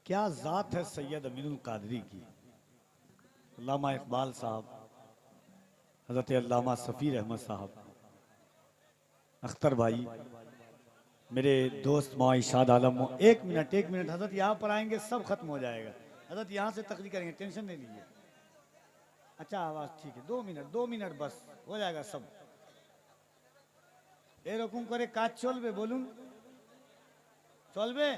क्या ज़ात है सैयद अमीनुल कादरी की। अल्लामा इकबाल साहब, हज़रत अल्लामा सफ़ीर अहमद साहब, अख्तर भाई, मेरे दोस्त मौलाई शाद आलम। एक मिनट हज़रत यहाँ पर आएंगे सब खत्म हो जाएगा। हज़रत यहाँ से तकरीर करेंगे, टेंशन नहीं लीजिए। अच्छा आवाज़ ठीक है, 2 मिनट बस हो जाएगा सब। এরকম করে কাজ চলবে বলুন, চলবে?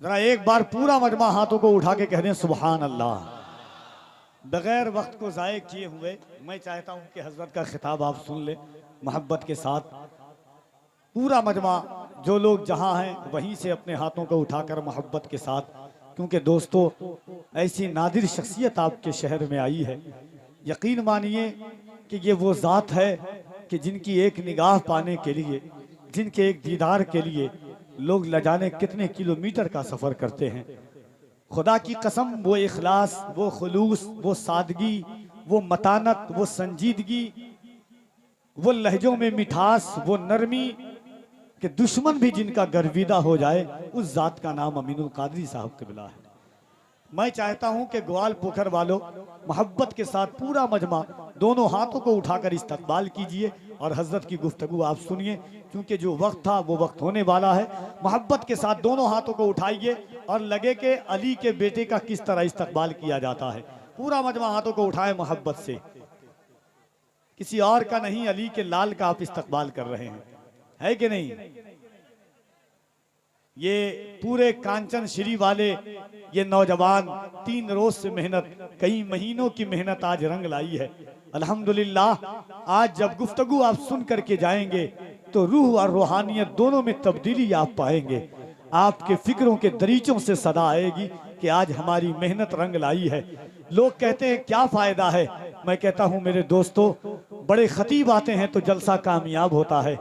जरा एक बार पूरा मजमा हाथों को उठा के कह दें सुभान अल्लाह। बगैर वक्त को जाये किए हुए मैं चाहता हूं कि हजरत का खिताब आप सुन ले मोहब्बत के साथ। पूरा मजमा जो लोग जहां हैं वहीं से अपने हाथों को उठाकर मोहब्बत के साथ, क्योंकि दोस्तों ऐसी नादिर शख्सियत आपके शहर में आई है। यकीन मानिए कि ये वो ज़ात है कि जिनकी एक निगाह पाने के लिए, जिनके एक दीदार के लिए लोग न जाने कितने किलोमीटर का सफ़र करते हैं। खुदा की कसम, वो इखलास, वो खुलूस, वो सादगी, वो मतानत, वो संजीदगी, वो लहजों में मिठास, वो नरमी कि दुश्मन भी जिनका गर्विदा हो जाए, उस ज़ात का नाम अमीनुल कादरी साहब क़िबला है। मैं चाहता हूं कि ग्वाल पोखर वालों मोहब्बत के साथ पूरा मजमा दोनों हाथों को उठाकर इस्तकबाल कीजिए और हजरत की गुफ्तगू आप सुनिए, क्योंकि जो वक्त था वो वक्त होने वाला है। मोहब्बत के साथ दोनों हाथों को उठाइए और लगे कि अली के बेटे का किस तरह इस्तकबाल किया जाता है। पूरा मजमा हाथों को उठाए मोहब्बत से, किसी और का नहीं, अली के लाल का आप इस्तकबाल कर रहे हैं, है कि नहीं? ये पूरे कांचन श्री वाले ये नौजवान 3 रोज से मेहनत, कई महीनों की मेहनत आज रंग लाई है। अल्हम्दुलिल्लाह आज जब गुफ्तगू आप सुन करके जाएंगे तो रूह और रूहानियत दोनों में तब्दीली आप पाएंगे। आपके फिक्रों के दरीचों से सदा आएगी कि आज हमारी मेहनत रंग लाई है। लोग कहते हैं क्या फायदा है, मैं कहता हूं मेरे दोस्तों, बड़े खतीब आते हैं तो जलसा कामयाब होता है,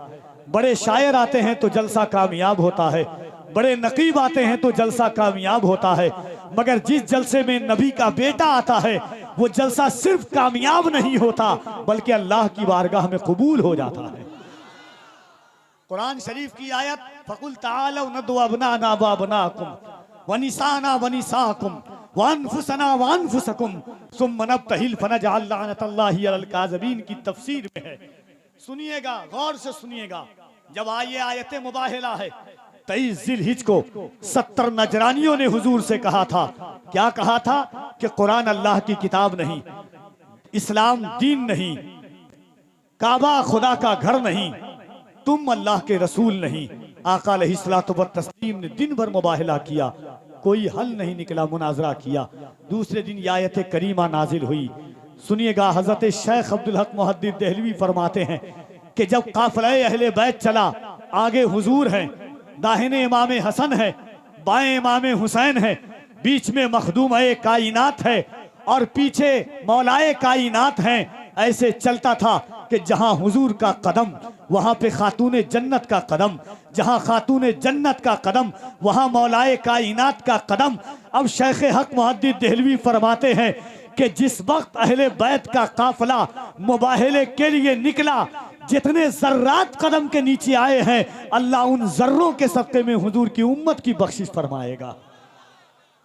बड़े शायर आते हैं तो जलसा कामयाब होता है, बड़े नकीब आते हैं तो जलसा कामयाब होता है, मगर जिस जलसे में नबी का बेटा आता है वो जलसा सिर्फ कामयाब नहीं होता बल्कि अल्लाह की बारगाह में कबूल हो जाता है। कुरान शरीफ की आयत, फकुल ताअलौ नदउ अबनाना व अबनाकुम व निसाना व निसाकुम व अनफुसना व अनफुसकुम सुम्मा नब्तहिल फनजअल लअनतल्लाहि अलल काज़िबीन की तफसीर में है। सुनिएगा, गौर से सुनिएगा। जब आये आयत मुबाहिला है, 23 जिलहिज को 70 नजरानियों ने हुजूर से कहा था, क्या कहा था कि कुरान अल्लाह की किताब नहीं, इस्लाम दीन नहीं, काबा खुदा का घर नहीं, तुम अल्लाह के रसूल नहीं। आका अलैहिस्सलातु व तस्लीम ने दिन भर मुबाहिला किया, कोई हल नहीं निकला, मुनाजरा किया। दूसरे दिन ये आयत करीमा नाजिल हुई। सुनिएगा, हजरत शेख अब्दुल हक मुहद्दिस देहलवी फरमाते हैं कि जब काफिला अहले बैत चला, आगे हुजूर हैं, दाहिने इमाम हसन है, बाएं इमाम हुसैन है, बीच में मखदूम-ए कायनात है और पीछे मौलाए कायनात हैं। ऐसे चलता था कि जहां हुजूर का कदम वहां पे खातूने जन्नत का कदम, जहां खातूने जन्नत का कदम वहां मौलाए कायनात का कदम। अब शेख हक मुहद्दिस देहलवी फरमाते हैं कि जिस वक्त अहले बैत का काफिला मुबाहले के लिए निकला, जितने जर्रात कदम के नीचे आए हैं, अल्लाह उन जर्रों के सदक़े में हुजूर की उम्मत की बख्शिश फरमाएगा।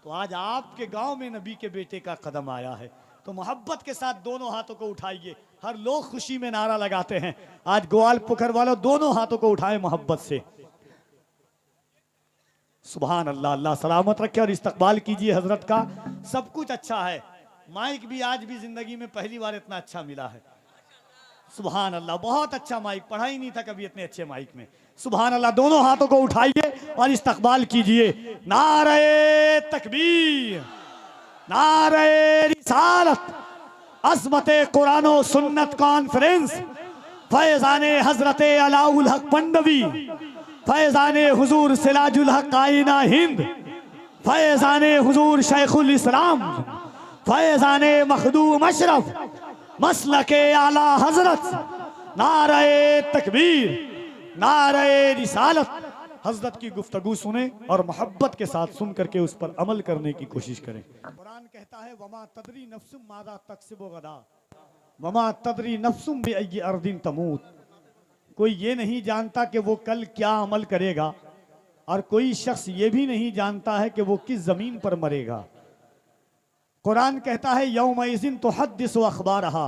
तो आज आपके गांव में नबी के बेटे का कदम आया है, तो मोहब्बत के साथ दोनों हाथों को उठाइए। हर लोग खुशी में नारा लगाते हैं, आज ग्वाल पोखर वालों दोनों हाथों को उठाए मोहब्बत से। सुभान अल्लाह, अल्लाह सलामत रखे और इस्तकबाल कीजिए हजरत का। सब कुछ अच्छा है, माइक भी आज भी जिंदगी में पहली बार इतना अच्छा मिला है। सुभान अल्लाह, बहुत अच्छा माइक, पढ़ा ही नहीं था कभी इतने अच्छे माइक में। सुभान अल्लाह, दोनों हाथों को उठाइए और इस्तकबाल कीजिए। नारे तकबीर, नारे रिसालत, अज़मते कुरान और सुन्नत कॉन्फ्रेंस, फैजाने हजरते अलाउल हक पंडवी, फैजाने हुजूर सिराजुल हक आईना हिंद, फैजाने हुजूर शेखुल इस्लाम, फैजाने मखदूम अशरफ, मसलके आला हजरत, नारे तकबीर, नारे रिसालत। हजरत की गुफ्तगू सुने और मोहब्बत के साथ सुन करके उस पर अमल करने की कोशिश करें। कुरान कहता है, वमा तदरी नफ्सुम मादा तक्सिबु गदा वमा तदरी नफ्सुम बिअय्यि अर्दिन तमूत। कोई ये नहीं जानता कि वो कल क्या अमल करेगा और कोई शख्स ये भी नहीं जानता है कि वो किस जमीन पर मरेगा। कुरान कहता है यौमइज़िन तुहद्दिसु अखबारहा,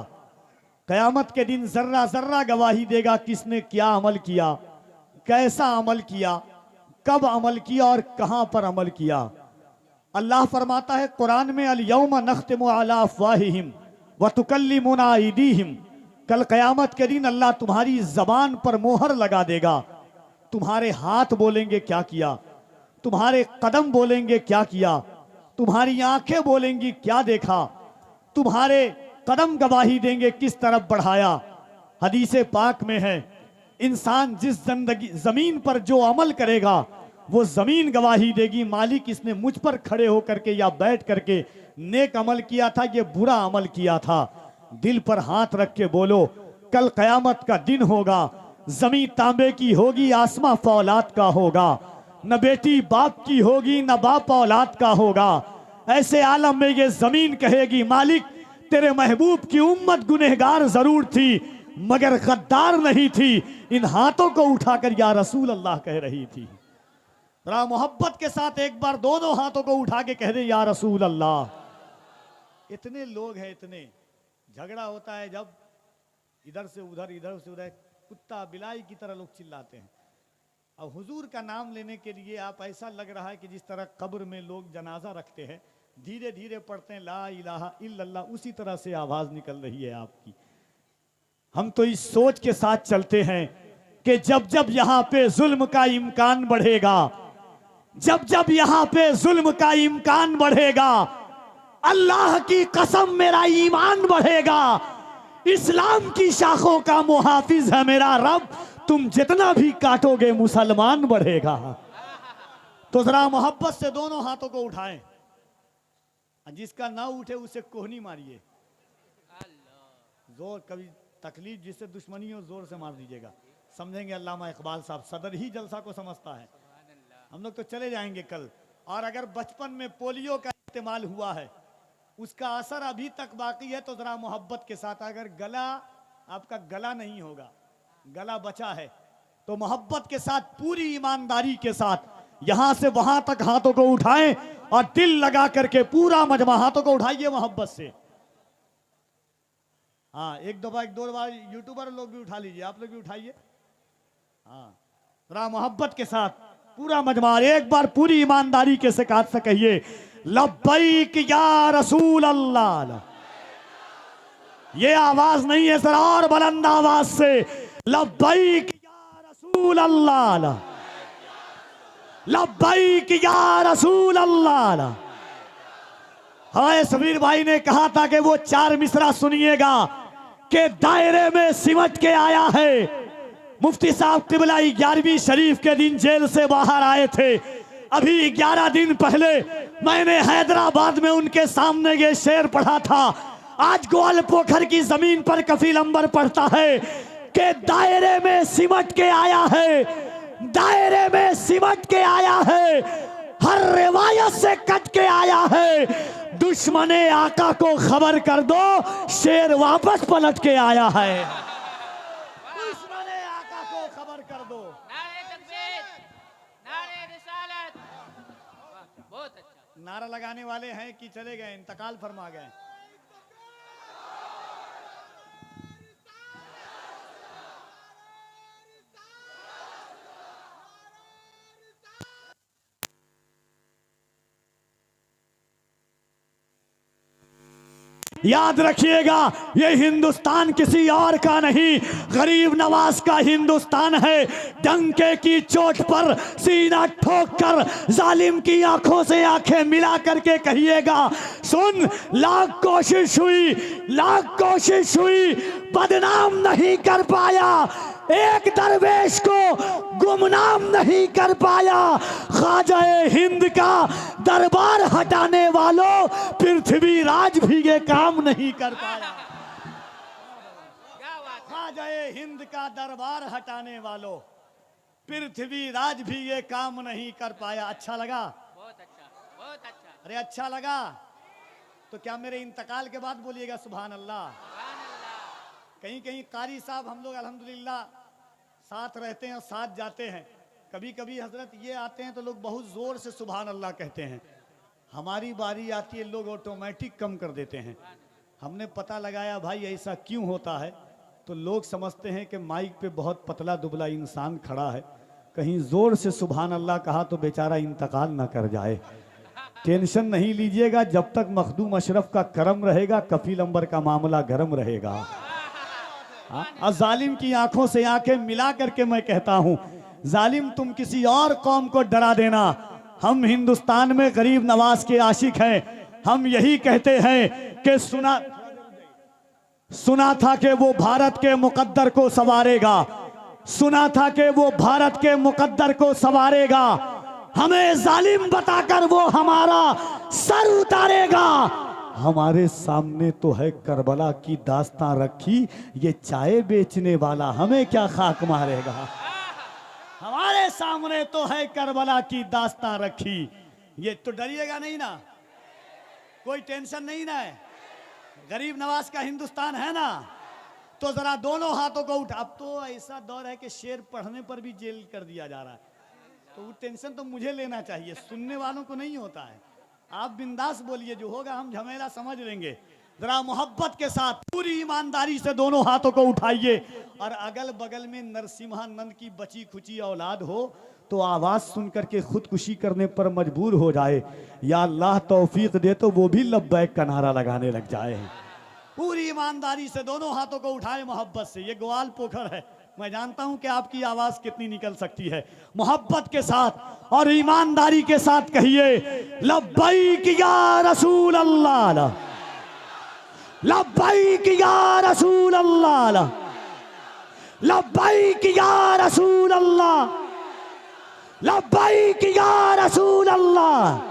कयामत के दिन जर्रा जर्रा गवाही देगा किसने क्या अमल किया, कैसा अमल किया, कब अमल किया और कहां पर अमल किया। अल्लाह फरमाता है कुरान में अल यौम नख्तिमु अला अफ़वाहिहिम व तुकल्लिमुना अयदीहिम, कल कयामत के दिन अल्लाह तुम्हारी जबान पर मोहर लगा देगा, तुम्हारे हाथ बोलेंगे क्या किया, तुम्हारे कदम बोलेंगे क्या किया, तुम्हारी आंखें बोलेंगी क्या देखा, तुम्हारे कदम गवाही देंगे किस तरफ बढ़ाया। हदीसे पाक में है इंसान जिस जिंदगी जमीन पर जो अमल करेगा वो जमीन गवाही देगी, मालिक इसने मुझ पर खड़े होकर के या बैठ करके नेक अमल किया था, ये बुरा अमल किया था। दिल पर हाथ रख के बोलो कल कयामत का दिन होगा, जमीन तांबे की होगी, आसमां फौलाद का होगा, न बेटी बाप की होगी न बाप औलाद का होगा। ऐसे आलम में ये जमीन कहेगी मालिक तेरे महबूब की उम्मत गुनहगार जरूर थी मगर गद्दार नहीं थी, इन हाथों को उठाकर या रसूल अल्लाह कह रही थी। जरा मोहब्बत के साथ एक बार दोनों हाथों को उठा के कह दे या रसूल अल्लाह। इतने लोग हैं, इतने झगड़ा होता है जब इधर से उधर कुत्ता बिलाई की तरह लोग चिल्लाते हैं। अब हुजूर का नाम लेने के लिए आप ऐसा लग रहा है कि जिस तरह कब्र में लोग जनाजा रखते हैं, धीरे धीरे पढ़ते हैं ला इलाहा इल्लल्लाह, उसी तरह से आवाज निकल रही है आपकी। हम तो इस सोच के साथ चलते हैं कि जब जब यहां पे जुल्म का इम्कान बढ़ेगा, जब जब यहां पे जुल्म का इम्कान बढ़ेगा, अल्लाह की कसम मेरा ईमान बढ़ेगा, इस्लाम की शाखों का मुहाफिज है मेरा रब, तुम जितना भी काटोगे मुसलमान बढ़ेगा। तो जरा मोहब्बत से दोनों हाथों को उठाएं, जिसका ना उठे उसे कोहनी मारिए, जोर कभी तकलीफ जिससे दुश्मनी हो जोर से मार दीजिएगा। समझेंगे अल्लामा इकबाल साहब सदर ही जलसा को समझता है। हम लोग तो चले जाएंगे कल, और अगर बचपन में पोलियो का इस्तेमाल हुआ है उसका असर अभी तक बाकी है, तो जरा मोहब्बत के साथ, अगर गला आपका गला नहीं होगा, गला बचा है, तो मोहब्बत के साथ पूरी ईमानदारी के साथ यहां से वहां तक हाथों को उठाएं और दिल लगा करके पूरा मजमा हाथों को उठाइए मोहब्बत से। हाँ एक दो बार यूट्यूबर लोग भी उठा लीजिए, आप लोग भी उठाइए। हाँ जरा मोहब्बत के साथ पूरा मजमा एक बार पूरी ईमानदारी के साथ से कहिए लब्बैक या रसूल अल्लाह। ये आवाज नहीं है सर, और बुलंद आवाज से लब्बैक या रसूल अल्लाह, लब्बैक या रसूल अल्लाह। हाँ सबीर भाई ने कहा था कि वो चार मिसरा सुनिएगा कि दायरे में सिमट के आया है। मुफ्ती साहब किबला 11वीं शरीफ के दिन जेल से बाहर आए थे। अभी 11 दिन पहले मैंने हैदराबाद में उनके सामने ये शेर पढ़ा था। आज ग्वाल पोखर की जमीन पर कफील अंबर पढ़ता है कि दायरे में सिमट के आया है, दायरे में सिमट के आया है, हर रिवायत से कट के आया है। दुश्मने आका को खबर कर दो, शेर वापस पलट के आया है। दुश्मने आका को खबर कर दो। नारे तकबीर, नारे रिसालत। बहुत अच्छा। नारा लगाने वाले हैं कि चले गए, इंतकाल फरमा गए। याद रखिएगा ये हिंदुस्तान किसी और का नहीं, गरीब नवाज का हिंदुस्तान है। डंके की चोट पर सीना ठोक कर जालिम की आंखों से आंखें मिला करके कहिएगा सुन, लाख कोशिश हुई बदनाम नहीं कर पाया, एक दरवेश को गुमनाम नहीं कर पाया। ख्वाजाए हिंद का दरबार हटाने वालों, पृथ्वी राज भी ये काम नहीं कर पाया। ख्वाजाए हिंद का दरबार हटाने वालों, पृथ्वी राज भी ये काम नहीं कर पाया। अच्छा लगा? बहुत अच्छा, बहुत अच्छा। अरे अच्छा लगा तो क्या मेरे इंतकाल के बाद बोलिएगा सुभान अल्लाह। कहीं कहीं कारी साहब हम लोग अल्हम्दुलिल्लाह साथ रहते हैं, साथ जाते हैं, कभी कभी हजरत ये आते हैं तो लोग बहुत जोर से सुभान अल्लाह कहते हैं, हमारी बारी आती है लोग ऑटोमेटिक कम कर देते हैं। हमने पता लगाया भाई ऐसा क्यों होता है, तो लोग समझते हैं कि माइक पे बहुत पतला दुबला इंसान खड़ा है, कहीं जोर से सुभान अल्लाह कहा तो बेचारा इंतकाल ना कर जाए। टेंशन नहीं लीजिएगा, जब तक मखदूम अशरफ का करम रहेगा कफील अंबर का मामला गर्म रहेगा। और जालिम की आंखों से आंखें मिला करके मैं कहता हूं, जालिम तुम किसी और कौम को डरा देना, हम हिंदुस्तान में गरीब नवाज के आशिक हैं। हम यही कहते हैं कि सुना था कि वो भारत के मुकद्दर को संवारेगा, सुना था कि वो भारत के मुकद्दर को संवारेगा, हमें जालिम बताकर वो हमारा सर उतारेगा। हमारे सामने तो है करबला की दास्तां रखी, ये चाय बेचने वाला हमें क्या खाक मारेगा। हमारे सामने तो है करबला की दास्तां रखी, ये तो डरिएगा नहीं ना, कोई टेंशन नहीं ना है, गरीब नवाज का हिंदुस्तान है ना, तो जरा दोनों हाथों को उठा। अब तो ऐसा दौर है कि शेर पढ़ने पर भी जेल कर दिया जा रहा है, तो वो टेंशन तो मुझे लेना चाहिए, सुनने वालों को नहीं होता है। आप बिंदास बोलिए, जो होगा हम झमेला समझ लेंगे। जरा मोहब्बत के साथ पूरी ईमानदारी से दोनों हाथों को उठाइए, और अगल बगल में नरसिम्हानंद की बची खुची औलाद हो तो आवाज सुन करके खुदकुशी करने पर मजबूर हो जाए, या अल्लाह तौफीक दे तो वो भी लब्बैक का नारा लगाने लग जाए। पूरी ईमानदारी से दोनों हाथों को उठाए मोहब्बत से। ये ग्वाल पोखर है, मैं जानता हूं कि आपकी आवाज कितनी निकल सकती है। मोहब्बत के साथ और ईमानदारी के साथ कहिए, लब्बैक या रसूल अल्लाह, लब्बैक या रसूल अल्लाह, लब्बैक या रसूल अल्लाह, लब्बैक या रसूल अल्लाह।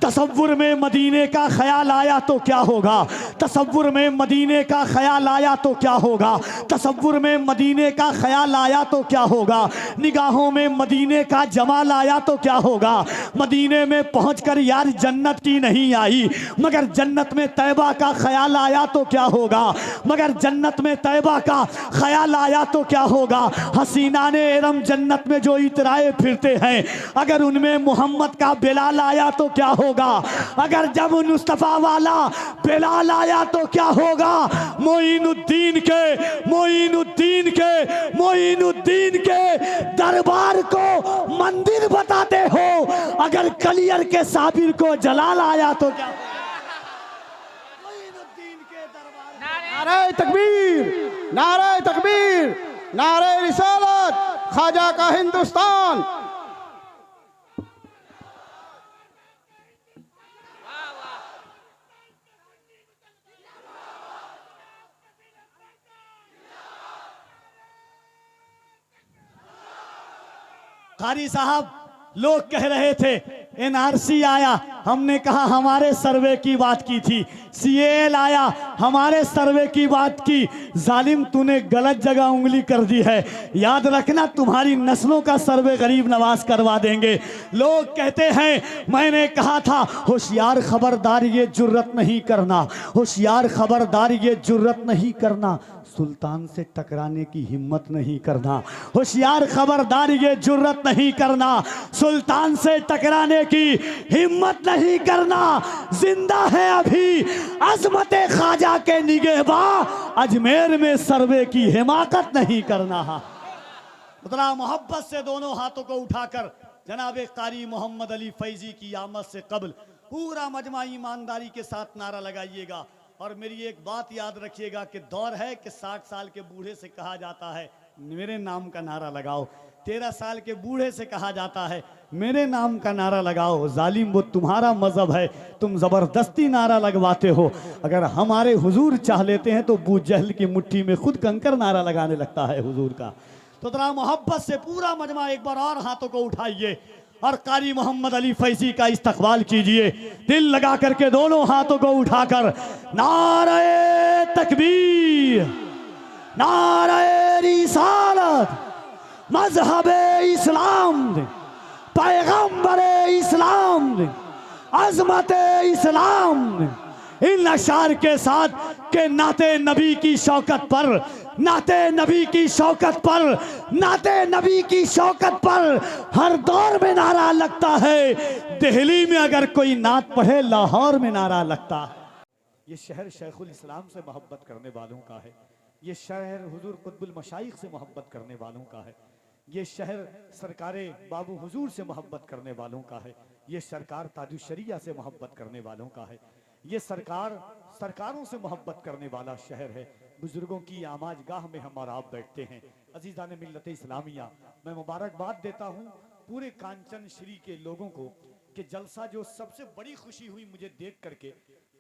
तसव्वुर में मदीने का ख्याल आया तो क्या होगा, तसव्वुर में मदीने का ख्याल आया तो क्या होगा, तसव्वुर में मदीने का ख्याल आया तो क्या होगा, निगाहों में मदीने का जमाल आया तो क्या होगा। मदीने में पहुंचकर यार जन्नत की नहीं आई, मगर जन्नत में तैबा का ख्याल आया तो क्या होगा, मगर जन्नत में तैबा का ख्याल आया तो क्या होगा। हसीनाने एरम जन्नत में जो इतराए फिरते हैं, अगर उनमें मोहम्मद का बिलाल आया तो क्या होगा, अगर जब मुस्तफा वाला बिलाल आया तो क्या होगा। मोइनुद्दीन के दरबार को मंदिर बताते हो, अगर कलियर के साबिर को जलाल आया तो क्या होगा। मोइनुद्दीन के दरबार। नारे तकबीर, नारे तकबीर, नारे रिसालत, ख्वाजा का हिंदुस्तान। कारी साहब, लोग कह रहे थे एनआरसी आया, हमने कहा हमारे सर्वे की बात की थी, सीएल आया, हमारे सर्वे की बात की। जालिम तूने गलत जगह उंगली कर दी है, याद रखना तुम्हारी नस्लों का सर्वे गरीब नवाज करवा देंगे। लोग कहते हैं मैंने कहा था होशियार खबरदार ये जुर्रत नहीं करना, होशियार खबरदार ये जुर्रत नहीं करना, सुल्तान से टकराने की हिम्मत नहीं करना। होशियार खबरदार ये जुर्रत नहीं करना, सुल्तान से टकराने की हिम्मत नहीं करना। जिंदा है अभी अजमत ख्वाजा के निगहबां, अजमेर में सर्वे की हिमाकत नहीं करना। उतना मोहब्बत से दोनों हाथों को उठाकर जनाब कारी मोहम्मद अली फैजी की आमद से कबल पूरा मजमा ईमानदारी के साथ नारा लगाइएगा। और मेरी एक बात याद रखिएगा कि दौर है कि 60 साल के बूढ़े से कहा जाता है मेरे नाम का नारा लगाओ, 13 साल के बूढ़े से कहा जाता है मेरे नाम का नारा लगाओ। जालिम वो तुम्हारा मजहब है, तुम जबरदस्ती नारा लगवाते हो। अगर हमारे हुजूर चाह लेते हैं तो बू जहल की मुट्ठी में खुद कंकर नारा लगाने लगता है हुजूर का। तो जरा मोहब्बत से पूरा मजमा एक बार और हाथों को उठाइए और कारी मोहम्मद अली फैजी का इस्तकबाल कीजिए, दिल लगा करके दोनों हाथों को उठाकर नारे तकबीर, नारे रिसालत, मजहबे इस्लाम, पैगंबरे इस्लाम, अजमते इस्लाम, इन अशार के साथ के नाते नबी की शौकत पर, नाते नबी की शौकत पर, नाते नबी की शौकत पर हर दौर में नारा लगता है। दिल्ली में अगर कोई नात पढ़े, लाहौर में नारा लगता है। ये शहर शेखुल इस्लाम से मोहब्बत करने वालों का है। ये शहर हुजूर कुतुबुल मशाइख से मोहब्बत करने वालों का है। ये शहर सरकारे बाबू हुजूर से मोहब्बत करने वालों का है। ये सरकार ताजुशरिया से मोहब्बत करने वालों का है। ये सरकारों से मोहब्बत करने वाला शहर है। बुजुर्गों की आमाज गाह में हम और आप बैठते हैं। अजीज़ान मिल्लत इस्लामिया, मैं मुबारकबाद देता हूँ पूरे कांचन श्री के लोगों को कि जलसा जो सबसे बड़ी खुशी हुई मुझे देख करके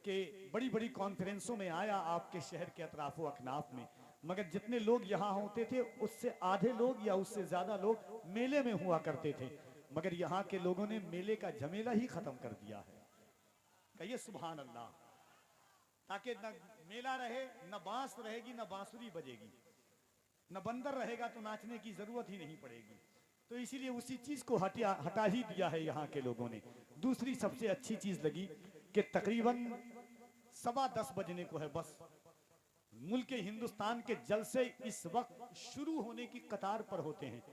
कि बड़ी बड़ी कॉन्फ्रेंसों में आया आपके शहर के अतराफ़ो अकनाफ में, मगर जितने लोग यहाँ होते थे उससे आधे लोग या उससे ज़्यादा लोग मेले में हुआ करते थे, मगर यहाँ के लोगों ने मेले का झमेला ही ख़त्म कर दिया है। कहिए सुभान अल्लाह। ताकि न मेला रहे, न बांस रहेगी, न बांसुरी बजेगी, न बंदर रहेगा तो नाचने की जरूरत ही नहीं पड़ेगी। तो इसीलिए उसी चीज को हटा ही दिया है यहाँ के लोगों ने। दूसरी सबसे अच्छी चीज लगी कि तकरीबन 10:15 बजने को है, बस मुल्क हिंदुस्तान के जलसे इस वक्त शुरू होने की कतार पर होते हैं।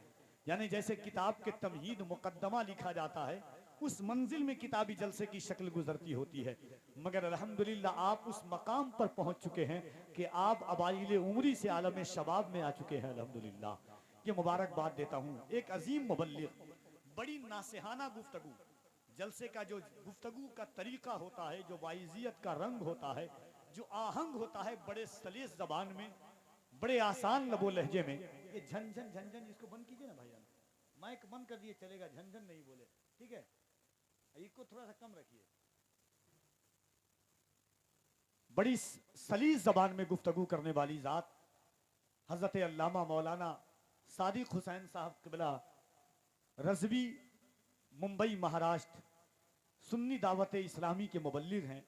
यानी जैसे किताब के तमहीद मुकद्दमा लिखा जाता है, उस मंजिल में किताबी जलसे की शक्ल गुजरती होती है। मगर अल्हम्दुलिल्लाह आप उस मकाम पर पहुंच चुके हैं कि आप अबाइल उम्री से आलम शबाब में आ चुके हैं। अल्हम्दुलिल्लाह, ये मुबारकबाद देता हूँ। एक अजीम मुबल्लिग, बड़ी नासिहाना गुफ्तगू, जलसे का जो गुफ्तगू का तरीका होता है, जो वाइजियत का रंग होता है, जो आहंग होता है, बड़े सलीस जबान में, बड़े आसान लबो लहजे में। ये झनझन झनझन इसको बंद कीजिए ना भाईजान, माइक बंद कर दिए चलेगा, झनझन नहीं बोले, ठीक है? इसको थोड़ा सा कम रखिए। बड़ी सलीस जबान में गुफ्तगू करने वाली जात हजरत अल्लामा मौलाना सादिक हुसैन साहब क़िबला रज़वी, मुंबई महाराष्ट्र, सुन्नी दावत इस्लामी के मुबल्लिग हैं।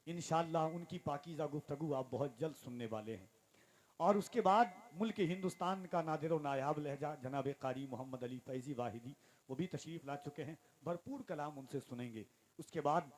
इंशाअल्लाह उनकी पाकीज़ा गुफ्तगू आप बहुत जल्द सुनने वाले हैं। और उसके बाद मुल्क हिंदुस्तान का नादिर व नायाब लहजा जनाब कारी मोहम्मद अली फैज़ी वाहिदी, वो भी तशरीफ़ ला चुके हैं। भरपूर कलाम उनसे सुनेंगे। उसके बाद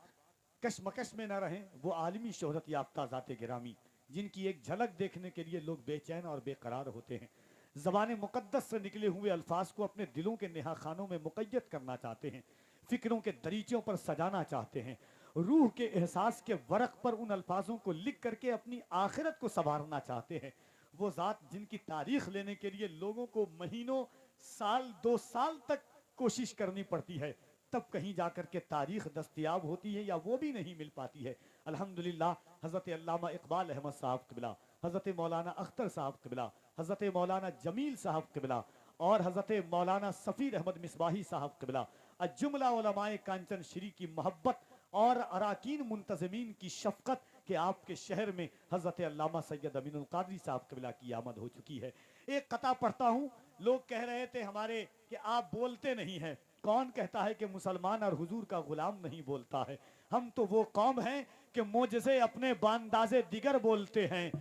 कशमकश में न रहें, वो आलमी शोहरत याफ्ता ज़ाते गिरामी, जिनकी एक झलक देखने के लिए लोग बेचैन और बेकरार होते हैं। ज़बान मुक़द्दस से निकले हुए अल्फाज को अपने दिलों के नेहा खानों में मुक़य्यद करना चाहते हैं, फ़िक्रों के दरीचों पर सजाना चाहते हैं, रूह के एहसास के वरक़ पर उन अल्फाजों को लिख करके अपनी आखिरत को संवारना चाहते हैं। वो ज़ात जिनकी तारीख़ लेने के लिए लोगों को महीनों, साल, 2 साल तक कोशिश करनी पड़ती है, तब कहीं जाकर के तारीख़ दस्तयाब होती है, या वो भी नहीं मिल पाती है। अल्हम्दुलिल्लाह हज़रत अल्लामा इक़बाल अहमद साहब क़िबला, हज़रत मौलाना अख्तर साहब क़िबला, हज़रत मौलाना जमील साहब क़िबला और हज़रत मौलाना सफ़ीर अहमद मिसबाही साहब क़िबला, अजुमला उलमाए कांचन श्री की मोहब्बत और अराकीन मुंतज़मीन की शफ़क़त कि आपके शहर में हज़रत अल्लामा सैयद अमीनुल क़ादरी साहब क़िबला की आमद हो चुकी है। एक कता पढ़ता हूँ, लोग कह रहे थे हमारे कि आप बोलते नहीं हैं। कौन कहता है कि मुसलमान और हुजूर का गुलाम नहीं बोलता है? हम तो वो कौम हैं कि मोजज़े अपने बांदाज़े दिगर बोलते हैं,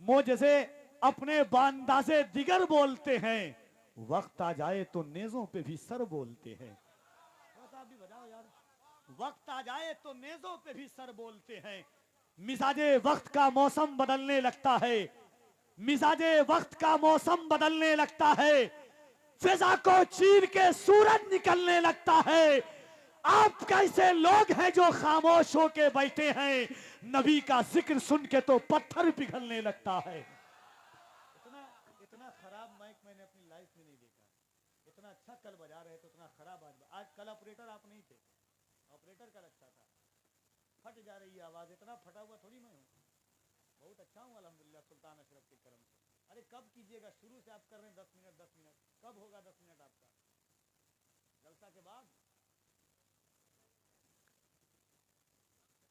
मोजज़े अपने बांदाज़े दिगर बोलते हैं, वक्त आ जाए तो नेज़ों पे भी सर बोलते हैं। भी बजाओ यार। वक्त आ जाए तो नेज़ों पे भी सर बोलते हैं। मिजाजे वक्त का मौसम बदलने लगता है, मिजाजे वक्त का मौसम बदलने लगता है, फिजा को चीर के सूरज निकलने लगता है। आप कैसे लोग हैं जो खामोश होके बैठे हैं? नबी का जिक्र सुन के तो पत्थर पिघलने लगता है। इतना खराब माइक मैंने अपनी लाइफ में नहीं देखा। इतना अच्छा कल बजा रहे थे, इतना खराब आज कल ऑपरेटर आप नहीं थे, ऑपरेटर कल अच्छा था। फट जा रही है आवाज, इतना फटा हुआ थोड़ी मैं हूँ, बहुत अच्छा हूँ अल्हम्दुलिल्लाह सुल्तान अशरफ के करम से। अरे कब कीजिएगा? शुरू से आप कर रहे हैं 10 मिनट 10 मिनट, कब होगा 10 मिनट आपका? जलसा के बाद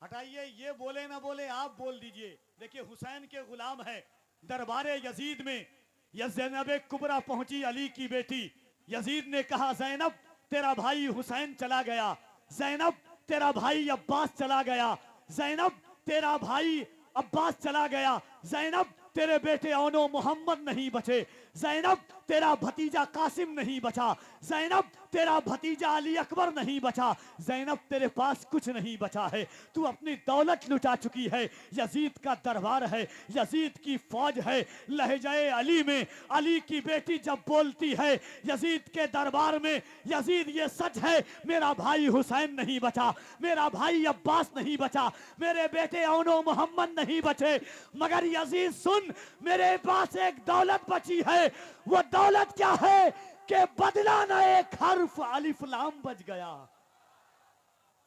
हटाइए, ये बोले ना बोले आप बोल दीजिए। देखिए हुसैन के गुलाम है, दरबारे यजीद में ज़ैनब कुबरा पहुंची, अली की बेटी। यजीद ने कहा ज़ैनब तेरा भाई हुसैन चला गया, ज़ैनब तेरा भाई अब्बास चला गया, ज़ैनब तेरा भाई अब्बास चला गया, ज़ैनब तेरे बेटे औनो मोहम्मद नहीं बचे, ज़ैनब तेरा भतीजा कासिम नहीं बचा, ज़ैनब तेरा भतीजा अली अकबर नहीं बचा, ज़ैनब तेरे पास कुछ नहीं बचा है। तू अपनी दौलत लुटा चुकी है। यजीद का दरबार है, यजीद की फौज है। लहजाए अली में अली की बेटी जब बोलती है यजीद के दरबार में, यजीद ये सच है, मेरा भाई हुसैन नहीं बचा, मेरा भाई अब्बास नहीं बचा, मेरे बेटे औनो मोहम्मद नहीं बचे, मगर यजीद सुन, मेरे पास एक दौलत बची है। वो दौलत क्या है कि बदला न एक हर्फ अलिफ लाम बच गया।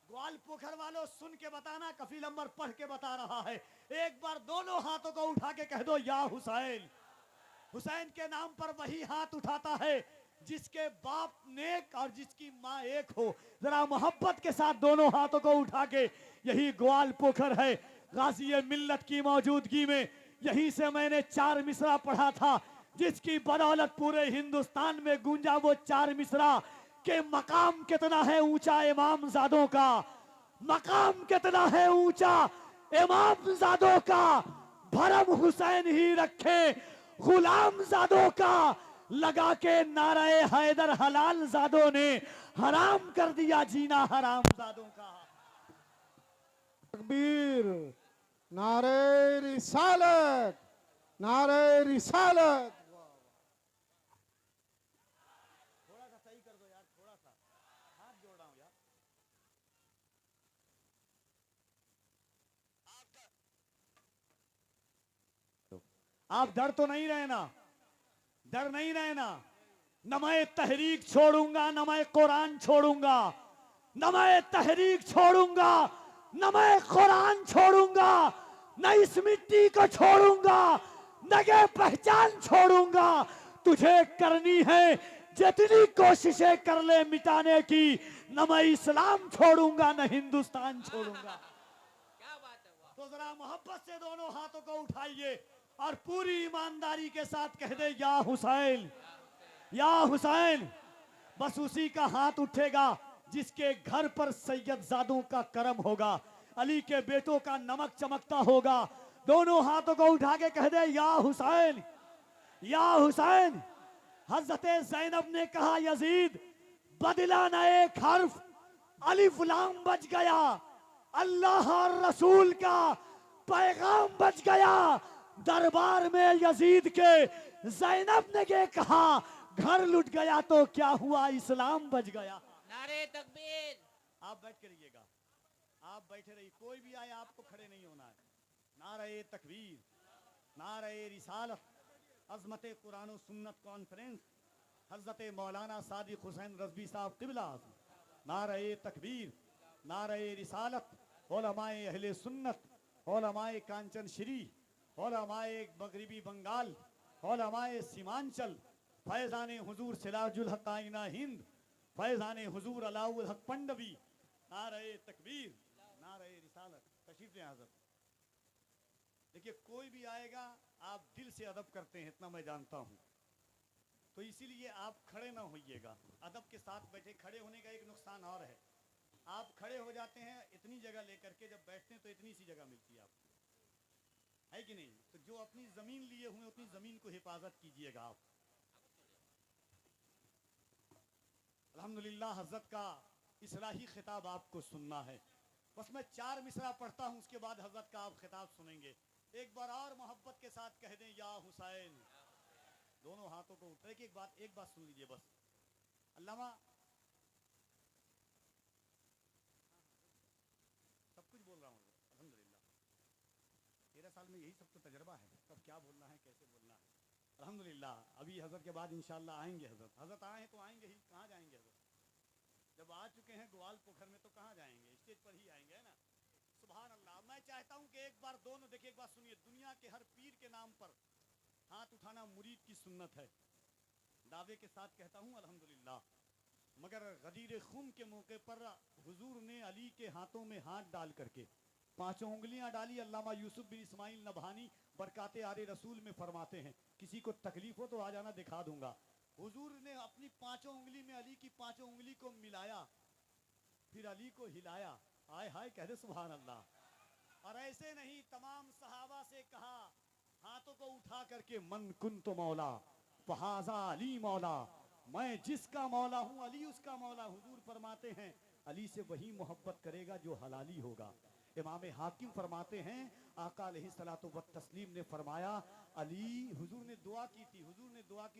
ग्वाल पोखर वालों सुन के बताना, कफील अमर पढ़ के बता रहा है। एक बार दोनों हाथों को उठा के कह दो या हुसैन। हुसैन के नाम पर वही हाथ उठाता है जिसके बाप नेक और जिसकी माँ एक हो। जरा मोहब्बत के साथ दोनों हाथों को उठा के, यही ग्वाल पोखर है, गाजी मिल्लत की मौजूदगी में। यहीं से मैंने 4 मिसरा पढ़ा था, जिसकी बदौलत पूरे हिंदुस्तान में गूंजा वो 4 मिसरा के मकाम कितना है ऊंचा इमाम जादों का, मकाम कितना है ऊंचा इमाम जादों का। भरम हुसैन ही रखे गुलाम जादों का, लगा के नाराए हैदर हलाल जादों ने हराम कर दिया जीना हराम जादों का। तकबीर, नारे रिसालत, नारे रिसालत। थोड़ा सा सही कर दो यार, थोड़ा सा हाथ जोड़ रहा हूं यार। आप डर तो नहीं रहे ना, डर नहीं रहे ना। न मैं तहरीक छोड़ूंगा, न मैं कुरान छोड़ूंगा, न मैं तहरीक छोड़ूंगा, न मैं कुरान छोड़ूंगा, न इस मिट्टी को छोड़ूंगा, न ये पहचान छोड़ूंगा। तुझे करनी है जितनी कोशिशें कर ले मिटाने की, न मैं इस्लाम छोड़ूंगा, न हिंदुस्तान छोड़ूंगा। क्या बात है, वाह। तो जरा मोहब्बत से दोनों हाथों को उठाइए और पूरी ईमानदारी के साथ कह दे या हुसैन, या हुसैन। बस उसी का हाथ उठेगा जिसके घर पर सैयदजादों का करम होगा, अली के बेटों का नमक चमकता होगा। दोनों हाथों को उठा के कह दे या हुसैन, या हुसैन। हजरत ज़ैनब ने कहा यजीद बदला न एक हर्फ अलिफ लाम बच गया, अल्लाह और रसूल का पैगाम बच गया। दरबार में यजीद के ज़ैनब ने ये कहा घर लुट गया तो क्या हुआ, इस्लाम बच गया। नारे तकबीर। आप बैठ के रहिएगा, आप बैठे रहिए, कोई भी आए आपको खड़े नहीं होना है। नारे तकबीर, नारे रिसालत, अजमत कुरान और सुन्नत कॉन्फ्रेंस, हजरत मौलाना सादिक हुसैन रज़वी साहब क़िबला। नारे तकबीर, नारे रिसालत, उलमाए अहले सुन्नत, उलमाए कांचन श्री, उलमाए मगरिबी बंगाल, उलमाए सीमांचल, फैज़ान हुजूर सिराजुल हक आइना हिंद, फैज़ान हुजूर अलाउल हक पंडवी। नारे तकबीर, नारे रिसालत। तशरीफ लें हज़रत। देखिए कोई भी आएगा आप दिल से अदब करते हैं, इतना मैं जानता हूँ, तो इसीलिए आप खड़े ना होइएगा, अदब के साथ बैठे। खड़े होने का एक नुकसान और है, आप खड़े हो जाते हैं इतनी जगह लेकर के, जब बैठते हैं तो इतनी सी जगह मिलती है आपको, है कि नहीं? तो जो अपनी जमीन लिए हुए उतनी जमीन को हिफाजत कीजिएगा आप। अल्हम्दुलिल्लाह हजरत का इसलाही खिताब आपको सुनना है। बस मैं 4 मिसरा पढ़ता हूँ, उसके बाद हजरत का आप खिताब सुनेंगे। एक बार और मोहब्बत के साथ कह दें या हुसैन। दोनों हाथों को उठा के एक बात सुन लीजिए बस। अल्लामा सब कुछ बोल रहा हूँ अल्हम्दुलिल्लाह, 13 साल में यही सब तो तजर्बा है, कब क्या बोलना है कैसे बोलना है। अल्हम्दुलिल्लाह अभी हजरत के बाद इंशाअल्लाह आएंगे हजरत। हजरत आए हैं तो आएंगे ही, कहाँ जाएंगे हजरत? जब आ चुके हैं ग्वाल पोखर में तो कहाँ जाएंगे, स्टेज पर ही आएंगे, है ना? सुभान अल्लाह। मैं चाहता हूँ कि एक बार दोनों देखिए, एक बार सुनिए। दुनिया के हर पीर के नाम पर हाथ उठाना मुरीद की सुन्नत है, दावे के साथ कहता हूँ अल्हम्दुलिल्लाह। मगर गदीर खून के मौके पर हुजूर ने अली के हाथों में हाथ डाल करके 5 उंगलियां डाली। अल्लामा यूसुफ बिन इस्माइल नबहानी बरकाते आरे रसूल में फरमाते हैं, किसी को तकलीफ हो तो आ जाना, दिखा दूंगा। हुजूर ने अपनी 5 उंगली में अली की 5 उंगली को मिलाया, फिर अली को हिलाया। आय हाय कह दे सुभान अल्लाह। और ऐसे नहीं, तमाम सहाबा से कहा हाथों को उठा करके मन कुन तो मौला फहाजा अली मौला, मैं जिसका मौला हूँ अली उसका मौला। हुजूर फरमाते हैं अली से वही मोहब्बत करेगा जो हलाली होगा। इमाम हाकिम फरमाते हैं आका अलैहिस्सलातु व तस्लीम ने फरमाया अली, हुजूर ने दुआ की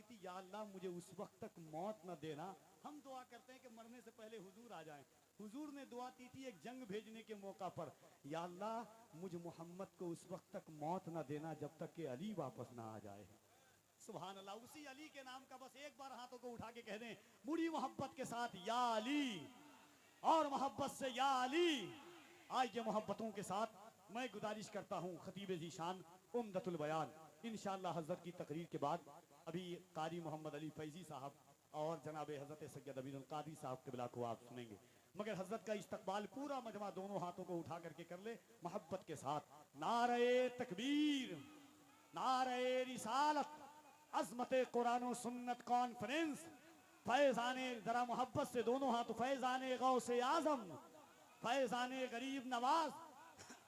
थी, या अल्लाह मुझे उस वक्त तक मौत न देना। हम दुआ करते हैं कि मरने से पहले हुजूर आ जाएं। हुजूर ने दुआ की थी एक जंग भेजने के मौका पर, या अल्लाह मुझ मोहम्मद को उस वक्त तक मौत न देना जब तक कि अली वापस ना आ जाए। सुभान अल्लाह। उसी अली के नाम का बस एक बार हाथों को उठा के कह दें बड़ी मोहब्बत के साथ या अली, और मोहब्बत से या अली। आज ये मोहब्बतों के साथ मैं गुजारिश करता हूँ खतीब ज़ीशान उम्दतुल बयान, इंशाअल्लाह हज़रत की तकरीर के बाद अभी कारी मोहम्मद अली फैजी साहब और जनाब हज़रत सैयद अमीरुल क़ादी साहब के बिला को आप सुनेंगे। मगर हज़रत का इस्तकबाल पूरा मजमा दोनों हाथों को उठा करके कर ले मोहब्बत के साथ। नारे तकबीर, नारे रिसालत, अज़मत कुरान और सुन्नत कॉन्फ्रेंस, फैज़ाने, जरा मोहब्बत से दोनों हाथ, फैज़ाने गौसे आज़म, फैज़ाने गरीब नवाज,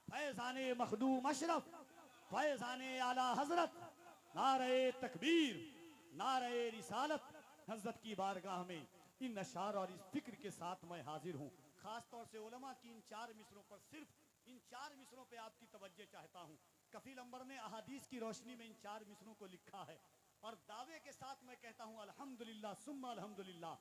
फैज़ाने मखदूम अशरफ, फैज़ाने आला हजरत, नारे तकबीर, नारे रिसालत। हजरत की बारगाह में इन अशार और इस फिक्र के साथ मैं हाजिर हूँ। खास तौर से उलमा की इन 4 मिसरों पर, सिर्फ इन 4 मिसरों पे आपकी तवज्जो चाहता हूँ। कफील अंबर ने अहादीस की रोशनी में इन 4 मिसरों को लिखा है और दावे के साथ मैं कहता हूँ अल्हम्दुलिल्लाह सुम्मा अल्हम्दुलिल्लाह,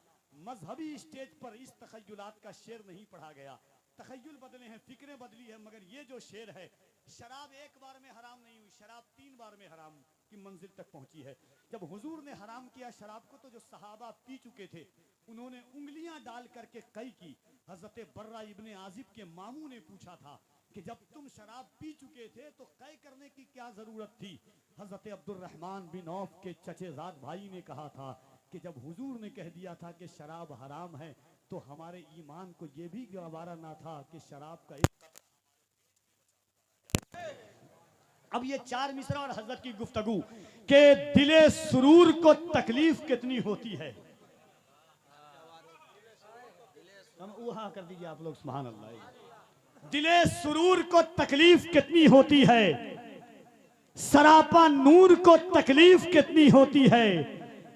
मजहबी स्टेज पर इस तखय्युलात का शेर नहीं पढ़ा गया। तखय्युल बदले हैं, फिक्रें बदली है, मगर ये जो शेर है, शराब एक बार में हराम नहीं हुई, शराब 3 बार में हराम की मंजिल तक पहुंची है। जब हुजूर ने हराम किया शराब को तो जो सहाबा पी चुके थे उन्होंने उंगलियां डाल करके कई की। हजरत बर्रा इब्ने आजिब के मामू ने पूछा था कि जब तुम शराब पी चुके थे तो कै करने की क्या जरूरत थी? हजरत अब्दुर्रहमान बिन औफ के चचेजाद भाई ने कहा था कि जब हुजूर ने कह दिया था कि शराब हराम है तो हमारे ईमान को यह भी गवारा ना था कि शराब का एक। अब ये 4 मिसरा और हजरत की गुफ्तगू के दिले सुरूर को तकलीफ कितनी होती है। हम उहा कर दीजिए आप लोग, सुभान अल्लाह। दिले सुरूर को तकलीफ कितनी होती है, सरापा नूर को तकलीफ कितनी होती है।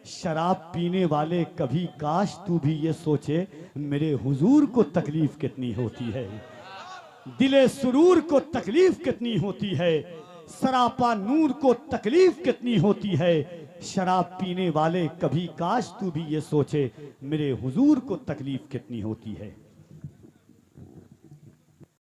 शराब पीने वाले कभी काश तू भी ये सोचे मेरे हुजूर को तकलीफ कितनी होती है। दिले सुरूर को तकलीफ कितनी होती है, सरापा नूर को तकलीफ कितनी होती है। शराब पीने वाले कभी काश तू भी ये सोचे मेरे हुजूर को तकलीफ कितनी होती है।